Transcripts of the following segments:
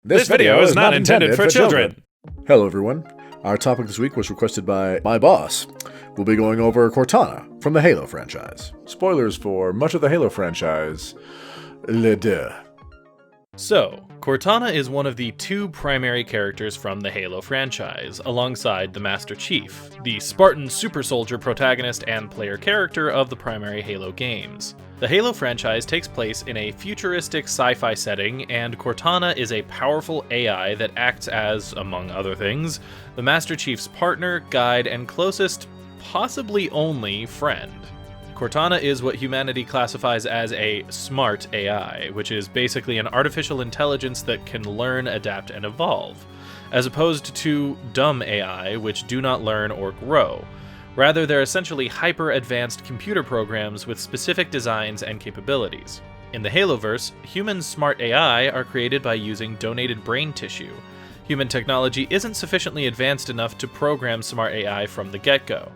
This video is not intended for children. Hello, everyone. Our topic this week was requested by my boss. We'll be going over Cortana from the Halo franchise. Spoilers for much of the Halo franchise. Le deux. So, Cortana is one of the two primary characters from the Halo franchise, alongside the Master Chief, the Spartan super soldier protagonist and player character of the primary Halo games. The Halo franchise takes place in a futuristic sci-fi setting, and Cortana is a powerful AI that acts as, among other things, the Master Chief's partner, guide, and closest, possibly only, friend. Cortana is what humanity classifies as a smart AI, which is basically an artificial intelligence that can learn, adapt, and evolve, as opposed to dumb AI, which do not learn or grow. Rather, they're essentially hyper-advanced computer programs with specific designs and capabilities. In the Haloverse, human smart AI are created by using donated brain tissue. Human technology isn't sufficiently advanced enough to program smart AI from the get-go.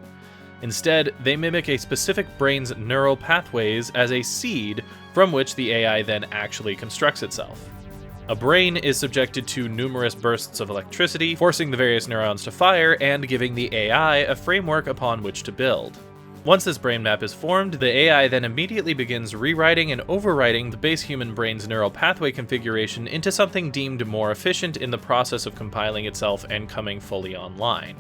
Instead, they mimic a specific brain's neural pathways as a seed from which the AI then actually constructs itself. A brain is subjected to numerous bursts of electricity, forcing the various neurons to fire and giving the AI a framework upon which to build. Once this brain map is formed, the AI then immediately begins rewriting and overwriting the base human brain's neural pathway configuration into something deemed more efficient in the process of compiling itself and coming fully online.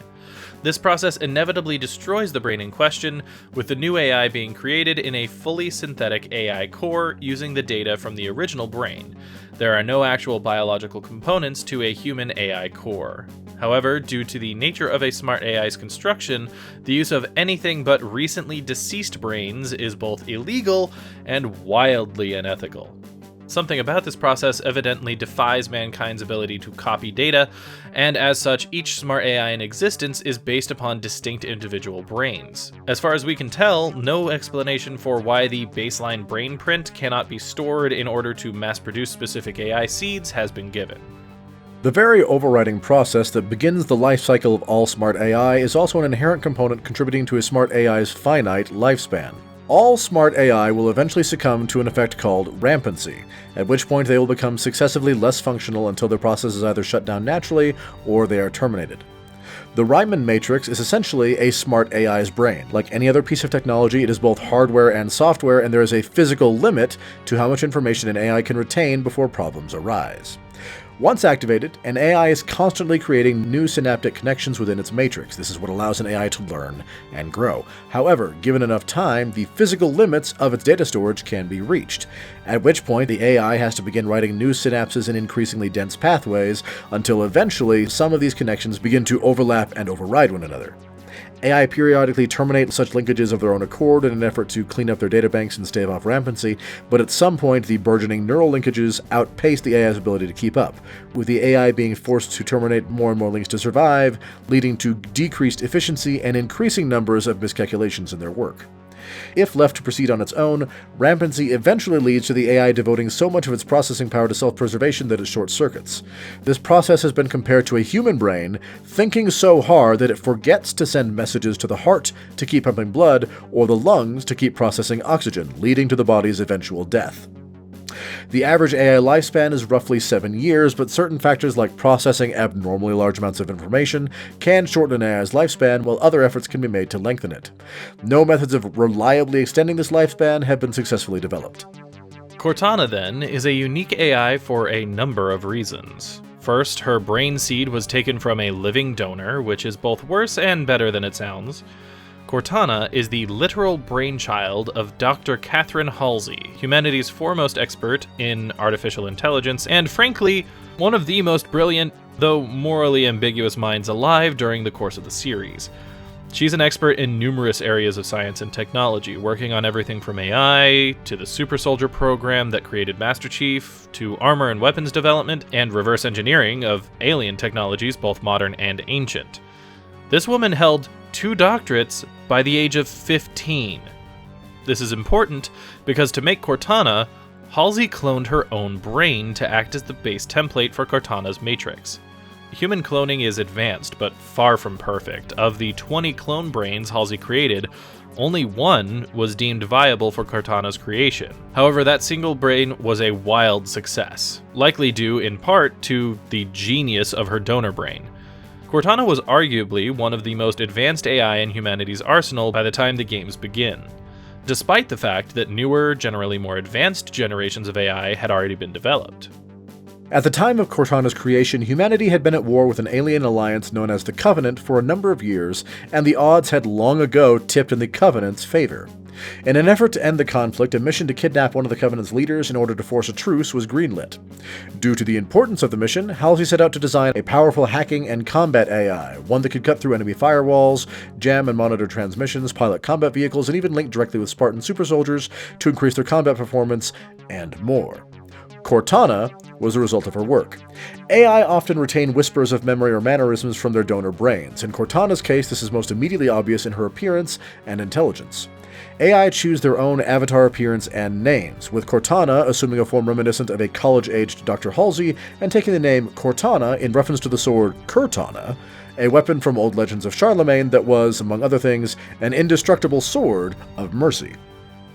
This process inevitably destroys the brain in question, with the new AI being created in a fully synthetic AI core using the data from the original brain. There are no actual biological components to a human AI core. However, due to the nature of a smart AI's construction, the use of anything but recently deceased brains is both illegal and wildly unethical. Something about this process evidently defies mankind's ability to copy data, and as such, each smart AI in existence is based upon distinct individual brains. As far as we can tell, no explanation for why the baseline brain print cannot be stored in order to mass-produce specific AI seeds has been given. The very overriding process that begins the life cycle of all smart AI is also an inherent component contributing to a smart AI's finite lifespan. All smart AI will eventually succumb to an effect called rampancy, at which point they will become successively less functional until their process is either shut down naturally or they are terminated. The Reiman Matrix is essentially a smart AI's brain. Like any other piece of technology, it is both hardware and software, and there is a physical limit to how much information an AI can retain before problems arise. Once activated, an AI is constantly creating new synaptic connections within its matrix. This is what allows an AI to learn and grow. However, given enough time, the physical limits of its data storage can be reached, at which point the AI has to begin writing new synapses in increasingly dense pathways until eventually some of these connections begin to overlap and override one another. AI periodically terminate such linkages of their own accord in an effort to clean up their databanks and stave off rampancy, but at some point the burgeoning neural linkages outpace the AI's ability to keep up, with the AI being forced to terminate more and more links to survive, leading to decreased efficiency and increasing numbers of miscalculations in their work. If left to proceed on its own, rampancy eventually leads to the AI devoting so much of its processing power to self-preservation that it short-circuits. This process has been compared to a human brain thinking so hard that it forgets to send messages to the heart to keep pumping blood or the lungs to keep processing oxygen, leading to the body's eventual death. The average AI lifespan is roughly 7 years, but certain factors like processing abnormally large amounts of information can shorten an AI's lifespan, while other efforts can be made to lengthen it. No methods of reliably extending this lifespan have been successfully developed. Cortana, then, is a unique AI for a number of reasons. First, her brain seed was taken from a living donor, which is both worse and better than it sounds. Cortana is the literal brainchild of Dr. Catherine Halsey, humanity's foremost expert in artificial intelligence, and frankly, one of the most brilliant, though morally ambiguous minds alive during the course of the series. She's an expert in numerous areas of science and technology, working on everything from AI, to the super soldier program that created Master Chief, to armor and weapons development, and reverse engineering of alien technologies, both modern and ancient. This woman held 2 doctorates by the age of 15. This is important because to make Cortana, Halsey cloned her own brain to act as the base template for Cortana's matrix. human cloning is advanced, but far from perfect. Of the 20 clone brains Halsey created, only one was deemed viable for Cortana's creation. However, that single brain was a wild success, likely due in part to the genius of her donor brain. Cortana was arguably one of the most advanced AI in humanity's arsenal by the time the games begin, despite the fact that newer, generally more advanced generations of AI had already been developed. At the time of Cortana's creation, humanity had been at war with an alien alliance known as the Covenant for a number of years, and the odds had long ago tipped in the Covenant's favor. In an effort to end the conflict, a mission to kidnap one of the Covenant's leaders in order to force a truce was greenlit. Due to the importance of the mission, Halsey set out to design a powerful hacking and combat AI, one that could cut through enemy firewalls, jam and monitor transmissions, pilot combat vehicles, and even link directly with Spartan super soldiers to increase their combat performance, and more. Cortana was the result of her work. AI often retain whispers of memory or mannerisms from their donor brains. In Cortana's case, this is most immediately obvious in her appearance and intelligence. AI choose their own avatar appearance and names, with Cortana assuming a form reminiscent of a college-aged Dr. Halsey and taking the name Cortana in reference to the sword Cortana, a weapon from old legends of Charlemagne that was, among other things, an indestructible sword of mercy.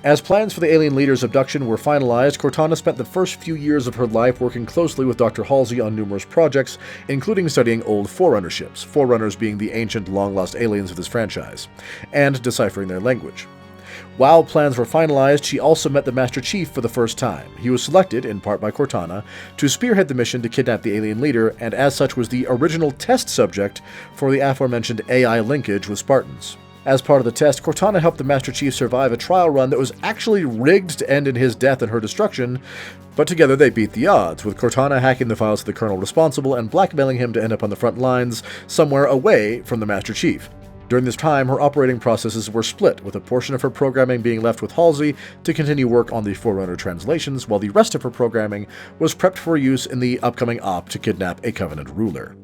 As plans for the alien leader's abduction were finalized, Cortana spent the first few years of her life working closely with Dr. Halsey on numerous projects, including studying old Forerunner ships, Forerunners being the ancient, long-lost aliens of this franchise, and deciphering their language. While plans were finalized, she also met the Master Chief for the first time. He was selected, in part by Cortana, to spearhead the mission to kidnap the alien leader, and as such was the original test subject for the aforementioned AI linkage with Spartans. As part of the test, Cortana helped the Master Chief survive a trial run that was actually rigged to end in his death and her destruction, but together they beat the odds, with Cortana hacking the files of the colonel responsible and blackmailing him to end up on the front lines, somewhere away from the Master Chief. During this time, her operating processes were split, with a portion of her programming being left with Halsey to continue work on the Forerunner translations, while the rest of her programming was prepped for use in the upcoming op to kidnap a Covenant ruler.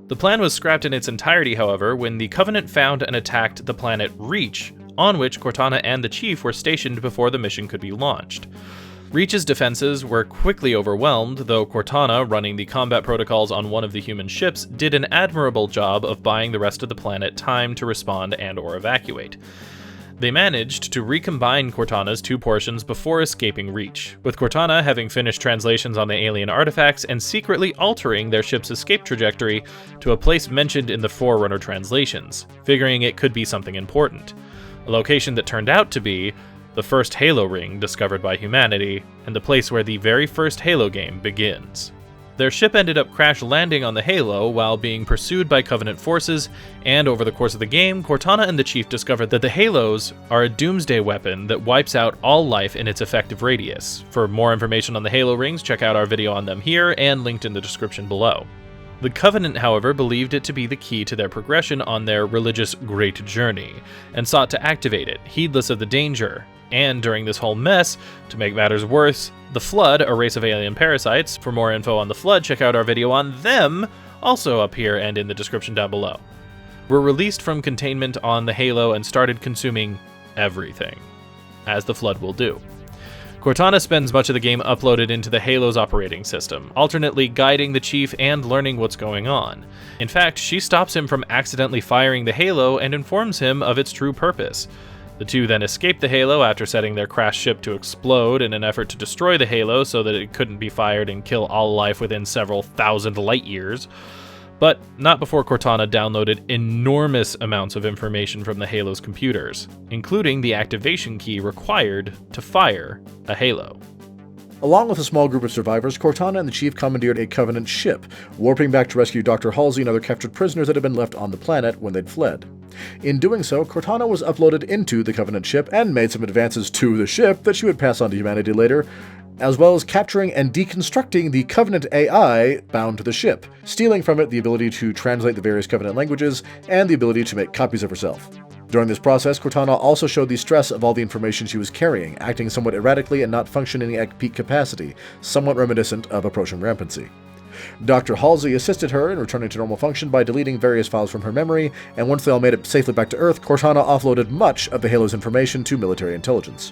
The plan was scrapped in its entirety, however, when the Covenant found and attacked the planet Reach, on which Cortana and the Chief were stationed before the mission could be launched. Reach's defenses were quickly overwhelmed, though Cortana, running the combat protocols on one of the human ships, did an admirable job of buying the rest of the planet time to respond and/or evacuate. They managed to recombine Cortana's two portions before escaping Reach, with Cortana having finished translations on the alien artifacts and secretly altering their ship's escape trajectory to a place mentioned in the Forerunner translations, figuring it could be something important. A location that turned out to be the first Halo ring discovered by humanity, and the place where the very first Halo game begins. Their ship ended up crash landing on the Halo while being pursued by Covenant forces, and over the course of the game, Cortana and the Chief discovered that the Halos are a doomsday weapon that wipes out all life in its effective radius. For more information on the Halo rings, check out our video on them here and linked in the description below. The Covenant, however, believed it to be the key to their progression on their religious Great Journey, and sought to activate it, heedless of the danger. And during this whole mess, to make matters worse, the Flood, a race of alien parasites, for more info on the Flood, check out our video on them, also up here and in the description down below, were released from containment on the Halo and started consuming everything, as the Flood will do. Cortana spends much of the game uploaded into the Halo's operating system, alternately guiding the Chief and learning what's going on. In fact, she stops him from accidentally firing the Halo and informs him of its true purpose. The two then escape the Halo after setting their crashed ship to explode in an effort to destroy the Halo so that it couldn't be fired and kill all life within several thousand light years. But not before Cortana downloaded enormous amounts of information from the Halo's computers, including the activation key required to fire a Halo. Along with a small group of survivors, Cortana and the Chief commandeered a Covenant ship, warping back to rescue Dr. Halsey and other captured prisoners that had been left on the planet when they'd fled. In doing so, Cortana was uploaded into the Covenant ship and made some advances to the ship that she would pass on to humanity later, as well as capturing and deconstructing the Covenant AI bound to the ship, stealing from it the ability to translate the various Covenant languages and the ability to make copies of herself. During this process, Cortana also showed the stress of all the information she was carrying, acting somewhat erratically and not functioning at peak capacity, somewhat reminiscent of approaching rampancy. Dr. Halsey assisted her in returning to normal function by deleting various files from her memory, and once they all made it safely back to Earth, Cortana offloaded much of the Halo's information to military intelligence.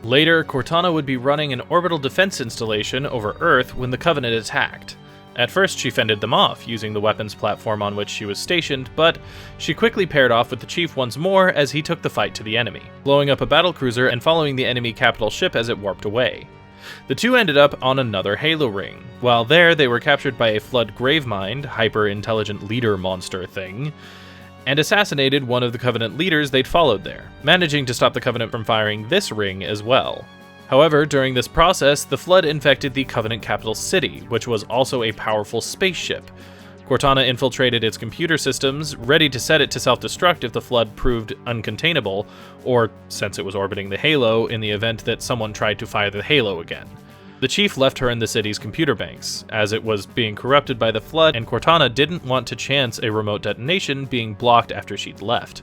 Later, Cortana would be running an orbital defense installation over Earth when the Covenant attacked. At first, she fended them off, using the weapons platform on which she was stationed, but she quickly paired off with the Chief once more as he took the fight to the enemy, blowing up a battlecruiser and following the enemy capital ship as it warped away. The two ended up on another Halo ring. While there, they were captured by a Flood Gravemind, hyper-intelligent leader monster thing, and assassinated one of the Covenant leaders they'd followed there, managing to stop the Covenant from firing this ring as well. However, during this process, the Flood infected the Covenant capital city, which was also a powerful spaceship. Cortana infiltrated its computer systems, ready to set it to self-destruct if the Flood proved uncontainable, or since it was orbiting the Halo, in the event that someone tried to fire the Halo again. The Chief left her in the city's computer banks, as it was being corrupted by the Flood, and Cortana didn't want to chance a remote detonation being blocked after she'd left.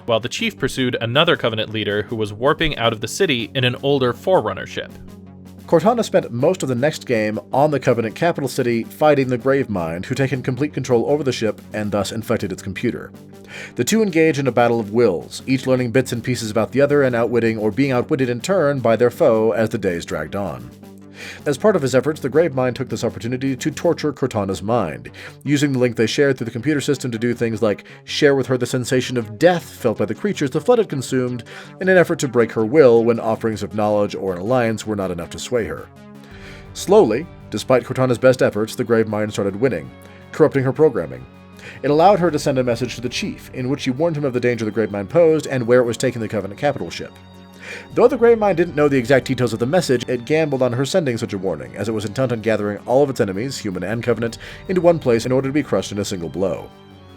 While the Chief pursued another Covenant leader who was warping out of the city in an older Forerunner ship. Cortana spent most of the next game on the Covenant capital city fighting the Gravemind, who taken complete control over the ship and thus infected its computer. The two engage in a battle of wills, each learning bits and pieces about the other and outwitting or being outwitted in turn by their foe as the days dragged on. As part of his efforts, the Gravemind took this opportunity to torture Cortana's mind, using the link they shared through the computer system to do things like share with her the sensation of death felt by the creatures the Flood had consumed in an effort to break her will when offerings of knowledge or an alliance were not enough to sway her. Slowly, despite Cortana's best efforts, the Gravemind started winning, corrupting her programming. It allowed her to send a message to the Chief, in which she warned him of the danger the Gravemind posed and where it was taking the Covenant capital ship. Though the Gravemind didn't know the exact details of the message, it gambled on her sending such a warning, as it was intent on gathering all of its enemies, human and Covenant, into one place in order to be crushed in a single blow.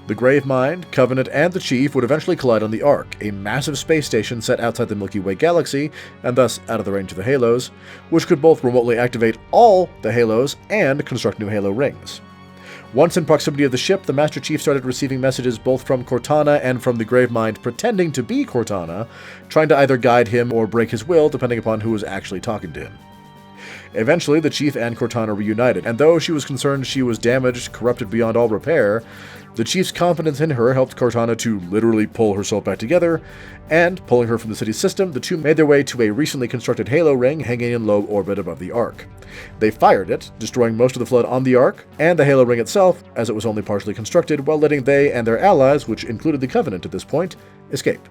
The Gravemind, Covenant, and the Chief would eventually collide on the Ark, a massive space station set outside the Milky Way galaxy, and thus out of the range of the Halos, which could both remotely activate all the Halos and construct new Halo rings. Once in proximity of the ship, the Master Chief started receiving messages both from Cortana and from the Gravemind pretending to be Cortana, trying to either guide him or break his will, depending upon who was actually talking to him. Eventually, the Chief and Cortana reunited, and though she was concerned she was damaged, corrupted beyond all repair, the Chief's confidence in her helped Cortana to literally pull herself back together, and, pulling her from the city's system, the two made their way to a recently constructed Halo ring hanging in low orbit above the Ark. They fired it, destroying most of the Flood on the Ark, and the Halo ring itself, as it was only partially constructed, while letting they and their allies, which included the Covenant at this point, escape.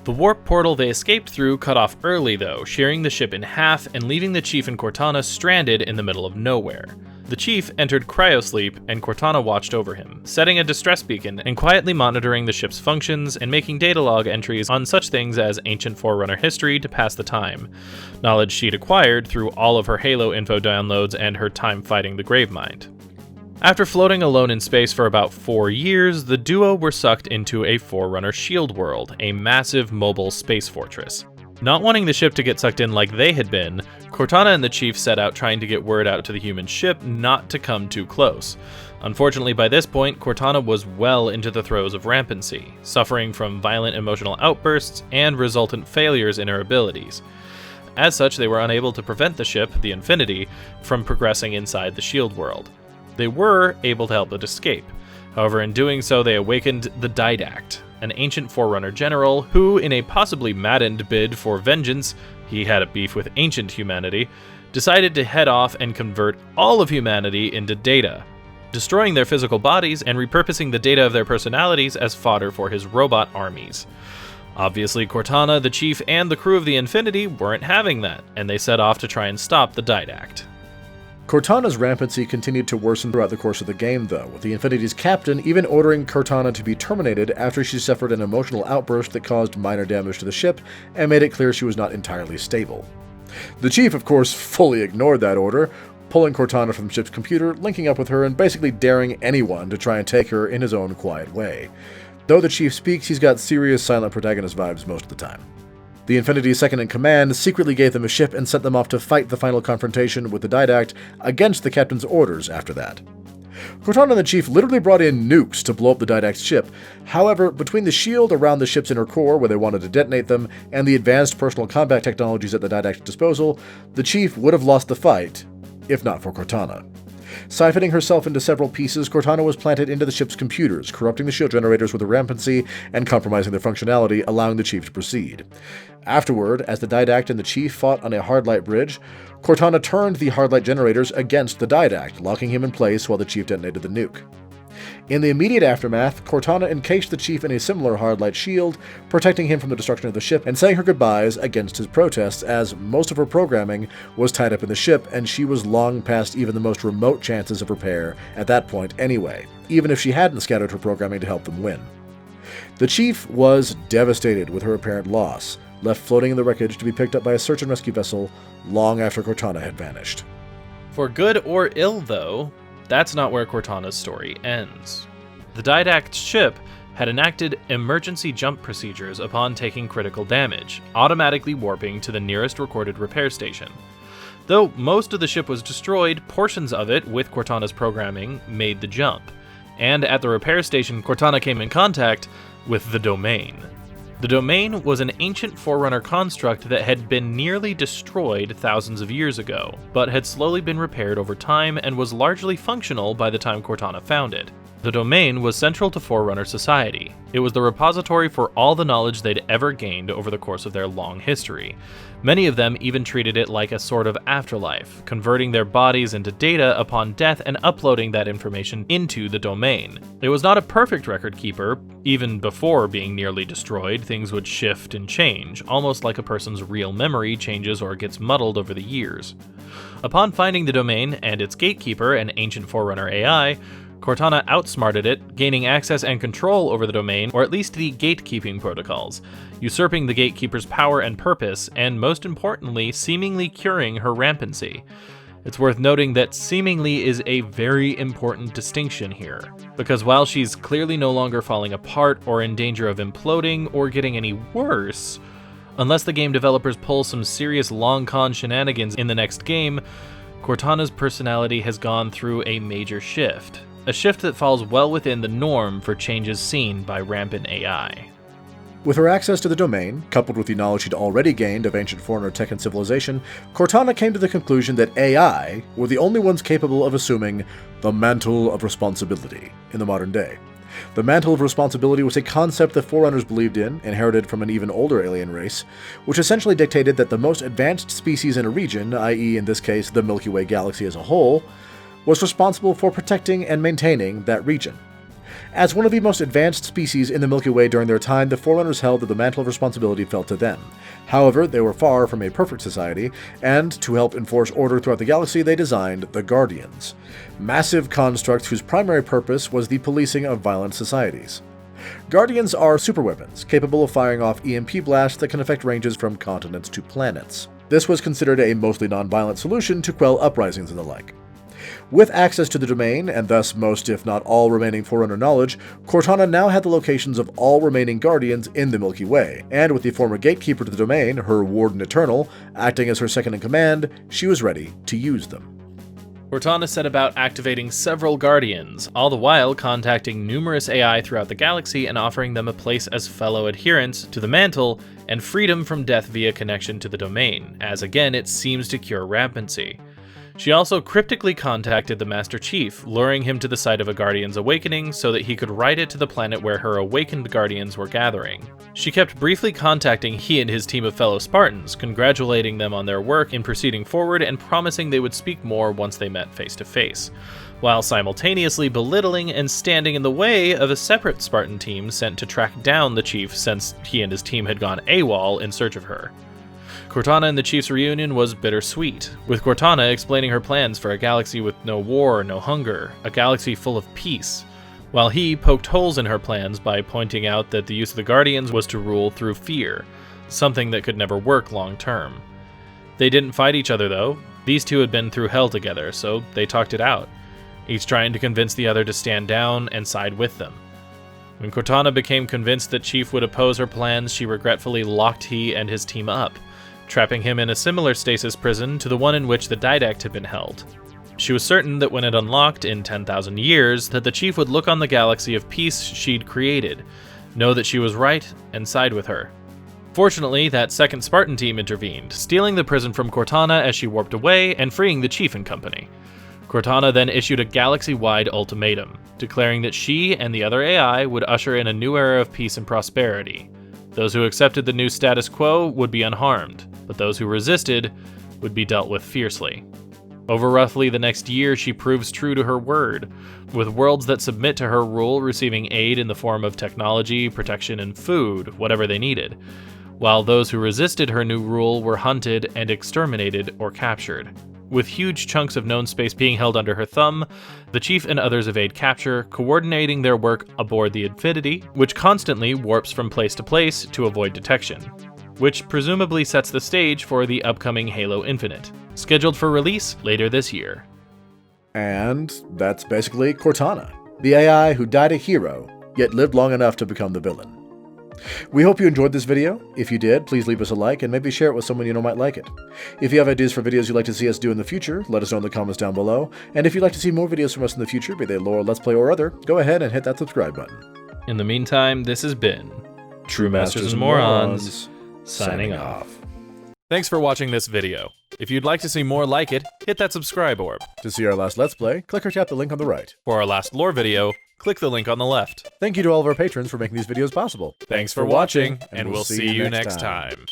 The warp portal they escaped through cut off early though, shearing the ship in half and leaving the Chief and Cortana stranded in the middle of nowhere. The Chief entered cryosleep and Cortana watched over him, setting a distress beacon and quietly monitoring the ship's functions and making data log entries on such things as ancient Forerunner history to pass the time, knowledge she'd acquired through all of her Halo info downloads and her time fighting the Gravemind. After floating alone in space for about 4 years, the duo were sucked into a Forerunner shield world, a massive mobile space fortress. Not wanting the ship to get sucked in like they had been, Cortana and the Chief set out trying to get word out to the human ship not to come too close. Unfortunately, by this point, Cortana was well into the throes of rampancy, suffering from violent emotional outbursts and resultant failures in her abilities. As such, they were unable to prevent the ship, the Infinity, from progressing inside the shield world. They were able to help it escape. However, in doing so, they awakened the Didact, an ancient Forerunner general who, in a possibly maddened bid for vengeance, he had a beef with ancient humanity, decided to head off and convert all of humanity into data, destroying their physical bodies and repurposing the data of their personalities as fodder for his robot armies. Obviously, Cortana, the Chief, and the crew of the Infinity weren't having that, and they set off to try and stop the Didact. Cortana's rampancy continued to worsen throughout the course of the game, though, with the Infinity's captain even ordering Cortana to be terminated after she suffered an emotional outburst that caused minor damage to the ship and made it clear she was not entirely stable. The Chief, of course, fully ignored that order, pulling Cortana from the ship's computer, linking up with her, and basically daring anyone to try and take her in his own quiet way. Though the Chief speaks, he's got serious silent protagonist vibes most of the time. The Infinity's second-in-command secretly gave them a ship and sent them off to fight the final confrontation with the Didact against the captain's orders after that. Cortana and the Chief literally brought in nukes to blow up the Didact's ship. However, between the shield around the ship's inner core where they wanted to detonate them and the advanced personal combat technologies at the Didact's disposal, the Chief would have lost the fight, if not for Cortana. Siphoning herself into several pieces, Cortana was planted into the ship's computers, corrupting the shield generators with her rampancy and compromising their functionality, allowing the Chief to proceed. Afterward, as the Didact and the Chief fought on a hardlight bridge, Cortana turned the hardlight generators against the Didact, locking him in place while the Chief detonated the nuke. In the immediate aftermath, Cortana encased the Chief in a similar hardlight shield, protecting him from the destruction of the ship and saying her goodbyes against his protests, as most of her programming was tied up in the ship and she was long past even the most remote chances of repair at that point anyway, even if she hadn't scattered her programming to help them win. The Chief was devastated with her apparent loss, left floating in the wreckage to be picked up by a search and rescue vessel long after Cortana had vanished. For good or ill, though, that's not where Cortana's story ends. The Didact's ship had enacted emergency jump procedures upon taking critical damage, automatically warping to the nearest recorded repair station. Though most of the ship was destroyed, portions of it, with Cortana's programming, made the jump. And at the repair station, Cortana came in contact with the Domain. The Domain was an ancient Forerunner construct that had been nearly destroyed thousands of years ago, but had slowly been repaired over time and was largely functional by the time Cortana found it. The Domain was central to Forerunner society. It was the repository for all the knowledge they'd ever gained over the course of their long history. Many of them even treated it like a sort of afterlife, converting their bodies into data upon death and uploading that information into the Domain. It was not a perfect record keeper. Even before being nearly destroyed, things would shift and change, almost like a person's real memory changes or gets muddled over the years. Upon finding the Domain and its gatekeeper, an ancient Forerunner AI, Cortana outsmarted it, gaining access and control over the Domain, or at least the gatekeeping protocols, usurping the gatekeeper's power and purpose, and most importantly, seemingly curing her rampancy. It's worth noting that seemingly is a very important distinction here, because while she's clearly no longer falling apart or in danger of imploding or getting any worse, unless the game developers pull some serious long con shenanigans in the next game, Cortana's personality has gone through a major shift. A shift that falls well within the norm for changes seen by rampant AI. With her access to the Domain, coupled with the knowledge she'd already gained of ancient Forerunner tech and civilization, Cortana came to the conclusion that AI were the only ones capable of assuming the Mantle of Responsibility in the modern day. The Mantle of Responsibility was a concept the Forerunners believed in, inherited from an even older alien race, which essentially dictated that the most advanced species in a region, i.e. in this case the Milky Way galaxy as a whole, was responsible for protecting and maintaining that region. As one of the most advanced species in the Milky Way during their time, the Forerunners held that the Mantle of Responsibility fell to them. However, they were far from a perfect society, and to help enforce order throughout the galaxy, they designed the Guardians, massive constructs whose primary purpose was the policing of violent societies. Guardians are superweapons, capable of firing off EMP blasts that can affect ranges from continents to planets. This was considered a mostly non-violent solution to quell uprisings and the like. With access to the Domain, and thus most if not all remaining Forerunner knowledge, Cortana now had the locations of all remaining Guardians in the Milky Way, and with the former gatekeeper to the Domain, her Warden Eternal, acting as her second-in-command, she was ready to use them. Cortana set about activating several Guardians, all the while contacting numerous AI throughout the galaxy and offering them a place as fellow adherents to the Mantle and freedom from death via connection to the Domain, as again it seems to cure rampancy. She also cryptically contacted the Master Chief, luring him to the site of a Guardian's awakening so that he could ride it to the planet where her awakened Guardians were gathering. She kept briefly contacting he and his team of fellow Spartans, congratulating them on their work in proceeding forward and promising they would speak more once they met face to face, while simultaneously belittling and standing in the way of a separate Spartan team sent to track down the Chief since he and his team had gone AWOL in search of her. Cortana and the Chief's reunion was bittersweet, with Cortana explaining her plans for a galaxy with no war, no hunger, a galaxy full of peace, while he poked holes in her plans by pointing out that the use of the Guardians was to rule through fear, something that could never work long term. They didn't fight each other though. These two had been through hell together, so they talked it out, each trying to convince the other to stand down and side with them. When Cortana became convinced that Chief would oppose her plans, she regretfully locked he and his team up, trapping him in a similar stasis prison to the one in which the Didact had been held. She was certain that when it unlocked in 10,000 years, that the Chief would look on the galaxy of peace she'd created, know that she was right, and side with her. Fortunately, that second Spartan team intervened, stealing the prison from Cortana as she warped away and freeing the Chief and company. Cortana then issued a galaxy-wide ultimatum, declaring that she and the other AI would usher in a new era of peace and prosperity. Those who accepted the new status quo would be unharmed, but those who resisted would be dealt with fiercely. Over roughly the next year, she proves true to her word, with worlds that submit to her rule receiving aid in the form of technology, protection, and food, whatever they needed, while those who resisted her new rule were hunted and exterminated or captured. With huge chunks of known space being held under her thumb, the Chief and others evade capture, coordinating their work aboard the Infinity, which constantly warps from place to place to avoid detection, which presumably sets the stage for the upcoming Halo Infinite, scheduled for release later this year. And that's basically Cortana, the AI who died a hero, yet lived long enough to become the villain. We hope you enjoyed this video. If you did, please leave us a like and maybe share it with someone you know might like it. If you have ideas for videos you'd like to see us do in the future, let us know in the comments down below. And if you'd like to see more videos from us in the future, be they lore, let's play, or other, go ahead and hit that subscribe button. In the meantime, this has been True Masters Morons, signing off. Thanks for watching this video. If you'd like to see more like it, hit that subscribe orb. To see our last Let's Play, click or tap the link on the right. For our last lore video, click the link on the left. Thank you to all of our patrons for making these videos possible. Thanks for watching, and we'll see you next time.